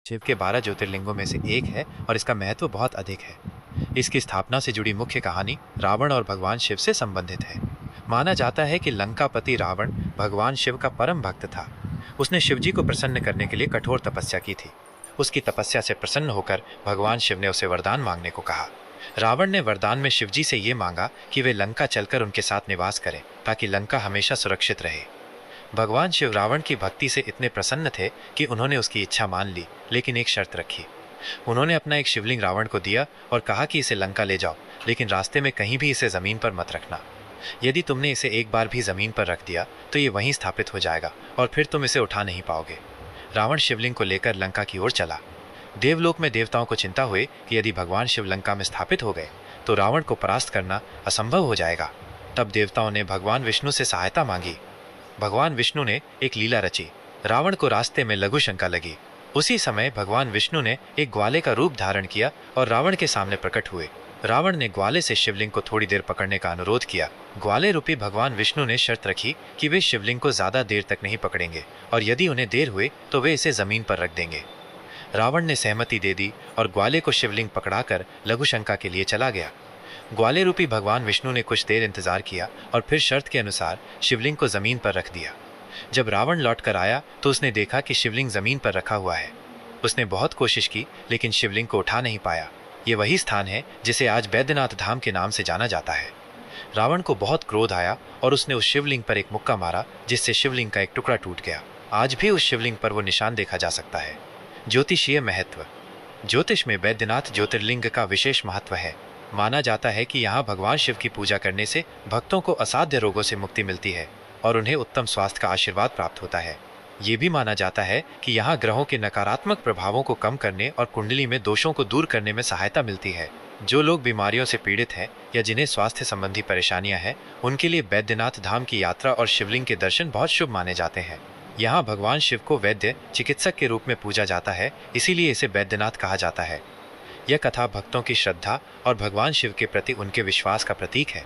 शिव के 12 ज्योतिर्लिंगों में से एक है और इसका महत्व बहुत अधिक है। इसकी स्थापना से जुड़ी मुख्य कहानी रावण और भगवान शिव से संबंधित है। माना जाता है कि लंकापति रावण भगवान शिव का परम भक्त था। उसने शिवजी को प्रसन्न करने के लिए कठोर तपस्या की थी। उसकी तपस्या से प्रसन्न होकर भगवान शिव ने उसे वरदान मांगने को कहा। रावण ने वरदान में शिवजी से ये मांगा कि वे लंका चलकर उनके साथ निवास करें ताकि लंका हमेशा सुरक्षित रहे। भगवान शिव रावण की भक्ति से इतने प्रसन्न थे कि उन्होंने उसकी इच्छा मान ली, लेकिन एक शर्त रखी। उन्होंने अपना एक शिवलिंग रावण को दिया और कहा कि इसे लंका ले जाओ, लेकिन रास्ते में कहीं भी इसे जमीन पर मत रखना। यदि तुमने इसे एक बार भी जमीन पर रख दिया तो ये वहीं स्थापित हो जाएगा और फिर तुम इसे उठा नहीं पाओगे। रावण शिवलिंग को लेकर लंका की ओर चला। देवलोक में देवताओं को चिंता हुई कि यदि भगवान शिव लंका में स्थापित हो गए तो रावण को परास्त करना असंभव हो जाएगा। तब देवताओं ने भगवान विष्णु से सहायता मांगी। भगवान विष्णु ने एक लीला रची। रावण को रास्ते में लघु शंका लगी। उसी समय भगवान विष्णु ने एक ग्वाले का रूप धारण किया और रावण के सामने प्रकट हुए। रावण ने ग्वाले से शिवलिंग को थोड़ी देर पकड़ने का अनुरोध किया। ग्वाले रूपी भगवान विष्णु ने शर्त रखी कि वे शिवलिंग को ज्यादा देर तक नहीं पकड़ेंगे और यदि उन्हें देर हुई तो वे इसे जमीन पर रख देंगे। रावण ने सहमति दे दी और ग्वाले को शिवलिंग पकड़ाकर लघु शंका के लिए चला गया। ग्वाले रूपी भगवान विष्णु ने कुछ देर इंतजार किया और फिर शर्त के अनुसार शिवलिंग को जमीन पर रख दिया। जब रावण लौट कर आया तो उसने देखा कि शिवलिंग जमीन पर रखा हुआ है। उसने बहुत कोशिश की लेकिन शिवलिंग को उठा नहीं पाया। ये वही स्थान है जिसे आज बैद्यनाथ धाम के नाम से जाना जाता है। रावण को बहुत क्रोध आया और उसने उस शिवलिंग पर एक मुक्का मारा, जिससे शिवलिंग का एक टुकड़ा टूट गया। आज भी उस शिवलिंग पर वो निशान देखा जा सकता है। ज्योतिषीय महत्व। ज्योतिष में बैद्यनाथ ज्योतिर्लिंग का विशेष महत्व है। माना जाता है कि यहाँ भगवान शिव की पूजा करने से भक्तों को असाध्य रोगों से मुक्ति मिलती है और उन्हें उत्तम स्वास्थ्य का आशीर्वाद प्राप्त होता है। ये भी माना जाता है कि यहाँ ग्रहों के नकारात्मक प्रभावों को कम करने और कुंडली में दोषों को दूर करने में सहायता मिलती है। जो लोग बीमारियों से पीड़ित हैं या जिन्हें स्वास्थ्य संबंधी परेशानियां हैं, उनके लिए बैद्यनाथ धाम की यात्रा और शिवलिंग के दर्शन बहुत शुभ माने जाते हैं। यहाँ भगवान शिव को वैद्य चिकित्सक के रूप में पूजा जाता है, इसीलिए इसे बैद्यनाथ कहा जाता है। यह कथा भक्तों की श्रद्धा और भगवान शिव के प्रति उनके विश्वास का प्रतीक है।